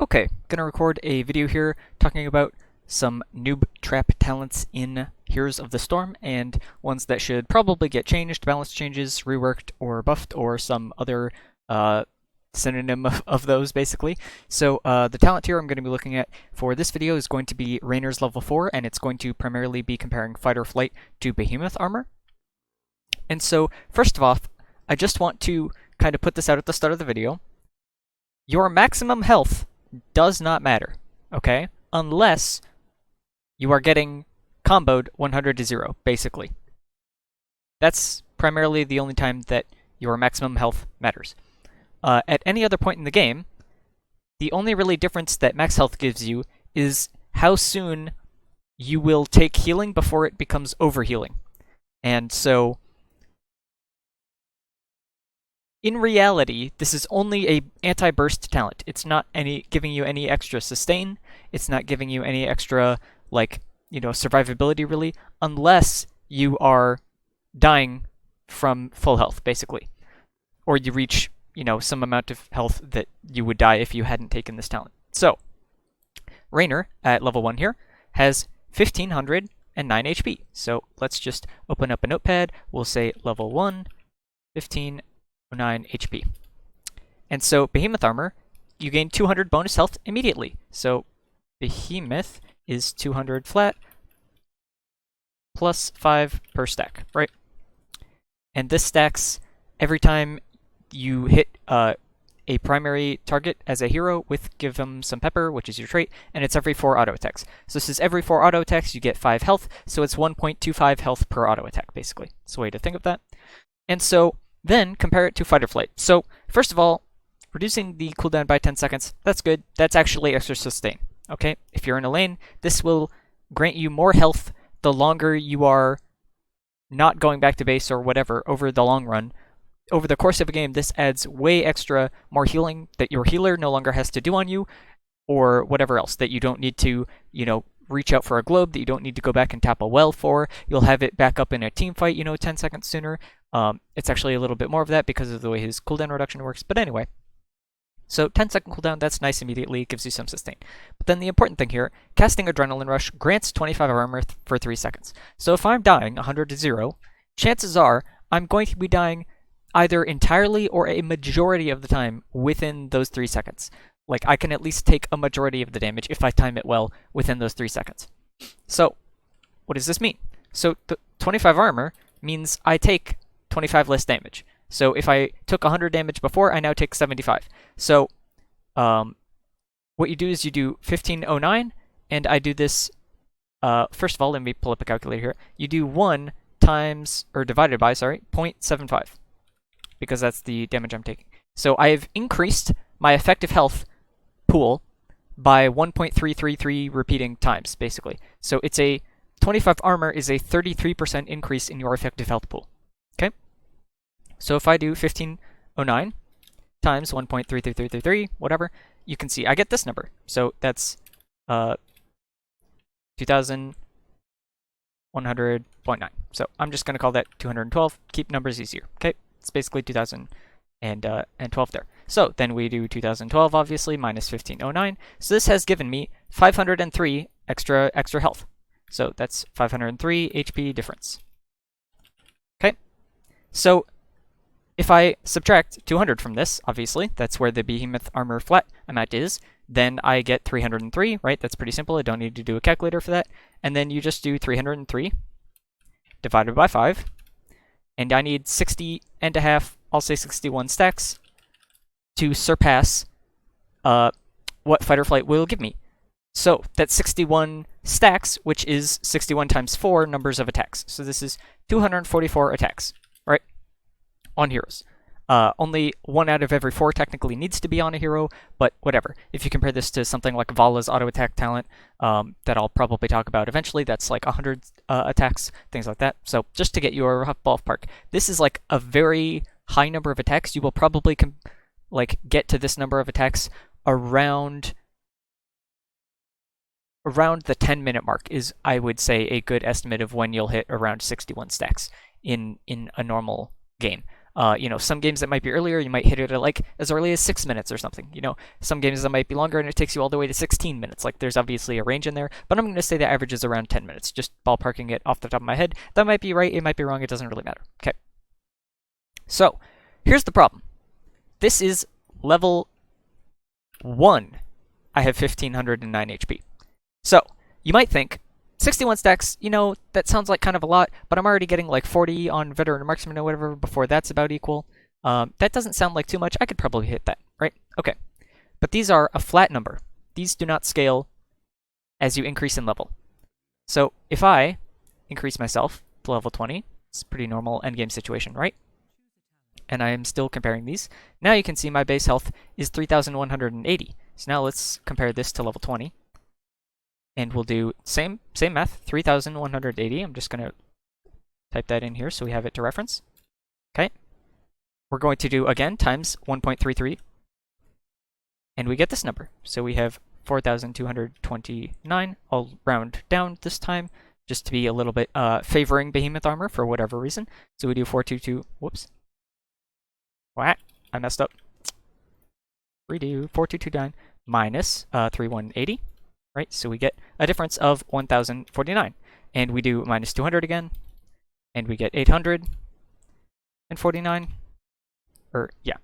Okay, gonna record a video here talking about some noob trap talents in Heroes of the Storm and ones that should probably get changed, balance changes, reworked, or buffed, or some other synonym of those basically. So the talent here I'm going to be looking at for this video is going to be Raynor's level 4, and it's going to primarily be comparing Fight or Flight to Behemoth Armor. And so first of all, I just want to kind of put this out at the start of the video. Your maximum health does not matter, okay? Unless you are getting comboed 100 to 0, basically. That's primarily the only time that your maximum health matters. At any other point in the game, the only really difference that max health gives you is how soon you will take healing before it becomes overhealing. And so in reality, this is only a anti-burst talent. It's not giving you any extra sustain. It's not giving you any extra, survivability really, unless you are dying from full health, basically. Or you reach, some amount of health that you would die if you hadn't taken this talent. So, Raynor, at level 1 here, has 1509 HP. So let's just open up a notepad. We'll say level 1, 1509 HP. And so Behemoth Armor, you gain 200 bonus health immediately. So Behemoth is 200 flat plus 5 per stack, right? And this stacks every time you hit a primary target as a hero with give them some pepper, which is your trait, and it's every 4 auto attacks. So this is every 4 auto attacks, you get 5 health, so it's 1.25 health per auto attack, basically. That's a way to think of that. And so then compare it to Fight or Flight. So first of all, reducing the cooldown by 10 seconds, that's good. That's actually extra sustain, okay? If you're in a lane, this will grant you more health the longer you are not going back to base or whatever over the long run. Over the course of a game, this adds way extra more healing that your healer no longer has to do on you, or whatever else that you don't need to, reach out for a globe, that you don't need to go back and tap a well for. You'll have it back up in a team fight, 10 seconds sooner. It's actually a little bit more of that because of the way his cooldown reduction works. But anyway, so 10-second cooldown, that's nice immediately, it gives you some sustain. But then the important thing here, casting Adrenaline Rush grants 25 armor for 3 seconds. So if I'm dying 100 to 0, chances are I'm going to be dying either entirely or a majority of the time within those 3 seconds. Like, I can at least take a majority of the damage if I time it well within those 3 seconds. So, what does this mean? So, the 25 armor means I take 25 less damage. So, if I took 100 damage before, I now take 75. So, what you do is you do 1509, and I do this, first of all, let me pull up a calculator here. You do 1 times, or divided by, 0.75. Because that's the damage I'm taking. So I have increased my effective health pool by 1.333 repeating times, basically. So it's 25 armor is a 33% increase in your effective health pool. Okay? So if I do 1509 times 1.33333, whatever, you can see I get this number. So that's 2100.9. So I'm just going to call that 212. Keep numbers easier. Okay? It's basically 2012 there. So then we do 2012, obviously, minus 1509. So this has given me 503 extra health. So that's 503 HP difference. Okay? So if I subtract 200 from this, obviously, that's where the Behemoth Armor flat amount is, then I get 303, right? That's pretty simple. I don't need to do a calculator for that. And then you just do 303 divided by 5. And I need 60 and a half, I'll say 61 stacks to surpass what Fight or Flight will give me. So that's 61 stacks, which is 61 times 4 numbers of attacks. So this is 244 attacks, right? On heroes. Only 1 out of every 4 technically needs to be on a hero, but whatever. If you compare this to something like Vala's auto attack talent, that I'll probably talk about eventually, that's like 100 attacks, things like that. So just to get you a rough ballpark, this is like a very high number of attacks. You will probably get to this number of attacks around the 10-minute mark is, I would say, a good estimate of when you'll hit around 61 stacks in a normal game. Some games that might be earlier, you might hit it at like as early as 6 minutes or something. Some games that might be longer and it takes you all the way to 16 minutes. Like there's obviously a range in there, but I'm going to say the average is around 10 minutes, just ballparking it off the top of my head. That might be right, it might be wrong, it doesn't really matter. Okay. So, here's the problem. This is level 1. I have 1509 HP. So, you might think, 61 stacks, that sounds like kind of a lot, but I'm already getting like 40 on Veteran Marksman or whatever before that's about equal. That doesn't sound like too much. I could probably hit that, right? Okay. But these are a flat number. These do not scale as you increase in level. So if I increase myself to level 20, it's a pretty normal endgame situation, right? And I am still comparing these. Now you can see my base health is 3,180. So now let's compare this to level 20. And we'll do same math, 3,180. I'm just going to type that in here so we have it to reference. Okay. We're going to do, again, times 1.33. And we get this number. So we have 4,229. I'll round down this time just to be a little bit favoring Behemoth Armor for whatever reason. So we do 422. Whoops. What? I messed up. Redo. 4229 minus 3180. Right, so we get a difference of 1,049. And we do minus 200 again. And we get 849. Yeah.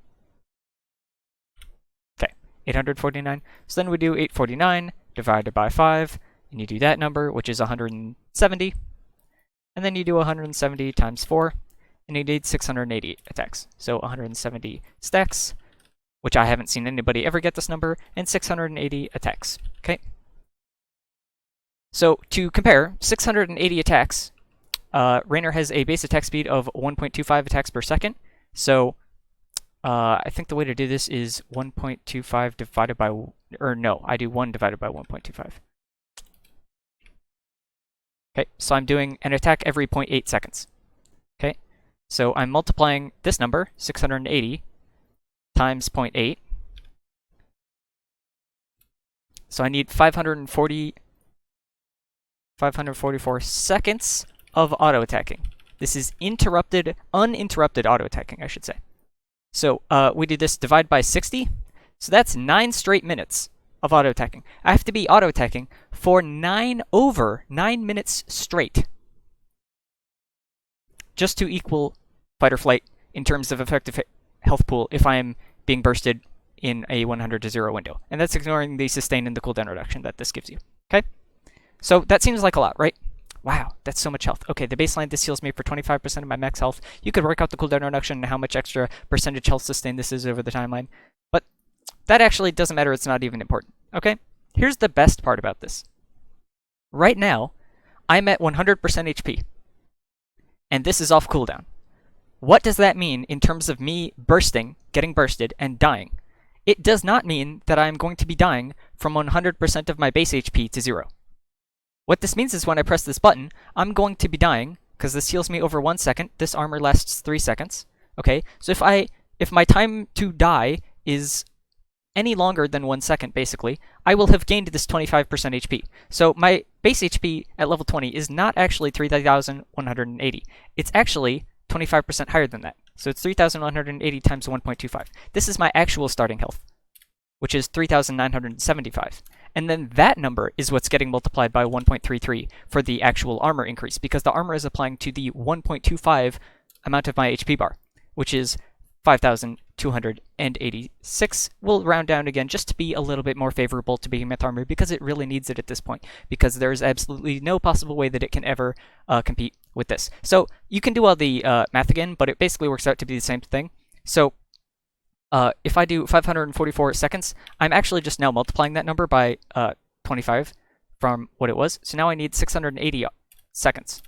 Okay, 849. So then we do 849 divided by 5. And you do that number, which is 170. And then you do 170 times 4. And you need 680 attacks. So 170 stacks, which I haven't seen anybody ever get this number, and 680 attacks. Okay. So to compare, 680 attacks, Raynor has a base attack speed of 1.25 attacks per second. So I think the way to do this is 1.25 divided by, I do 1 divided by 1.25. Okay, so I'm doing an attack every 0.8 seconds. Okay, so I'm multiplying this number, 680, times 0.8. So I need 544 seconds of auto-attacking. This is uninterrupted auto-attacking, I should say. So we do this divide by 60. So that's 9 straight minutes of auto-attacking. I have to be auto-attacking for 9 minutes straight. Just to equal fight or flight in terms of effective health pool if I am being bursted in a 100 to 0 window. And that's ignoring the sustain and the cooldown reduction that this gives you. Okay? So that seems like a lot, right? Wow, that's so much health. Okay, the baseline, this heals me for 25% of my max health. You could work out the cooldown reduction and how much extra percentage health sustain this is over the timeline. But that actually doesn't matter. It's not even important. Okay? Here's the best part about this. Right now, I'm at 100% HP. And this is off cooldown. What does that mean in terms of me bursting, getting bursted, and dying? It does not mean that I'm going to be dying from 100% of my base HP to 0. What this means is when I press this button, I'm going to be dying, because this heals me over 1 second. This armor lasts 3 seconds. Okay, so if my time to die is any longer than 1 second, basically, I will have gained this 25% HP. So my base HP at level 20 is not actually 3,180. It's actually 25% higher than that. So it's 3,180 times 1.25. This is my actual starting health, which is 3,975. And then that number is what's getting multiplied by 1.33 for the actual armor increase, because the armor is applying to the 1.25 amount of my HP bar, which is 5,286. We'll round down again just to be a little bit more favorable to Behemoth Armor, because it really needs it at this point, because there's absolutely no possible way that it can ever compete with this. So you can do all the math again, but it basically works out to be the same thing. So if I do 544 seconds, I'm actually just now multiplying that number by 25 from what it was. So now I need 680 seconds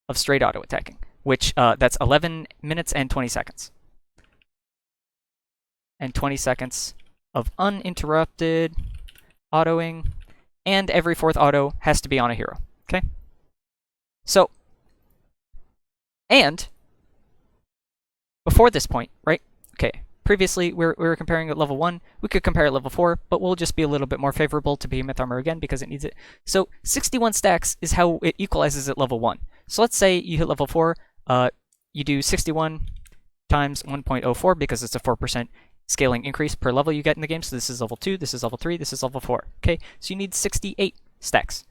of straight auto attacking, which that's 11 minutes and 20 seconds. And 20 seconds of uninterrupted autoing, and every 4th auto has to be on a hero. Okay? So, and before this point, right? Okay, previously we were comparing at level 1. We could compare at level 4, but we'll just be a little bit more favorable to Behemoth Armor again because it needs it. So 61 stacks is how it equalizes at level 1. So let's say you hit level 4, you do 61 times 1.04 because it's a 4% scaling increase per level you get in the game. So this is level 2, this is level 3, this is level 4. Okay, so you need 68 stacks.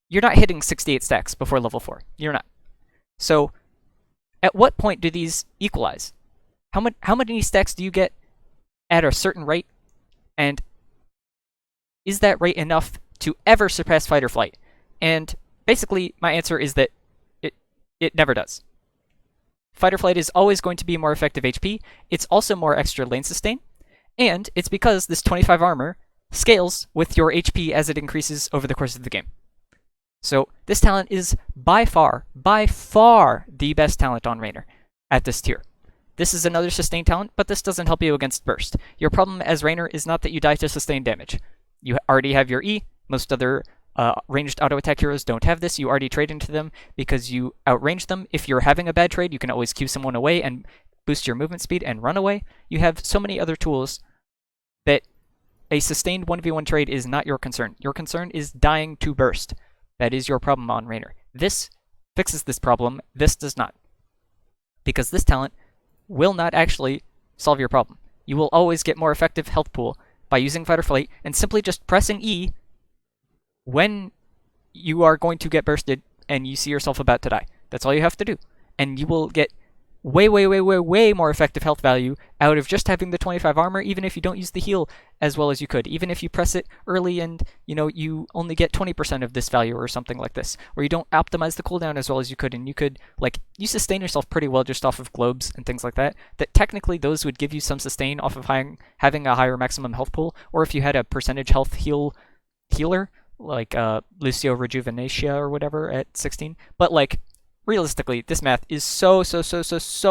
You're not hitting 68 stacks before level 4. You're not. So at what point do these equalize? How many stacks do you get at a certain rate? And is that rate enough to ever surpass Fight or Flight? And basically, my answer is that it never does. Fight or Flight is always going to be more effective HP. It's also more extra lane sustain. And it's because this 25 armor scales with your HP as it increases over the course of the game. So this talent is by far the best talent on Raynor at this tier. This is another sustain talent, but this doesn't help you against burst. Your problem as Raynor is not that you die to sustain damage. You already have your E. Most other ranged auto attack heroes don't have this. You already trade into them because you outrange them. If you're having a bad trade, you can always cue someone away and boost your movement speed and run away. You have so many other tools that a sustained 1v1 trade is not your concern. Your concern is dying to burst. That is your problem on Raynor. This fixes this problem. This does not. Because this talent will not actually solve your problem. You will always get more effective health pool by using Fight or Flight and simply just pressing E when you are going to get bursted and you see yourself about to die. That's all you have to do. And you will get way more effective health value out of just having the 25 armor, even if you don't use the heal as well as you could. Even if you press it early and, you only get 20% of this value or something like this, or you don't optimize the cooldown as well as you could, and you sustain yourself pretty well just off of globes and things like that, that technically those would give you some sustain off of having a higher maximum health pool, or if you had a percentage health healer, like Lucio Rejuvenatia or whatever at 16. But realistically, this math is so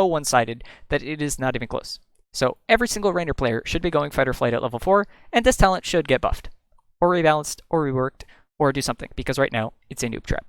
one-sided that it is not even close. So every single Raynor player should be going Fight or Flight at level 4, and this talent should get buffed, or rebalanced, or reworked, or do something, because right now, it's a noob trap.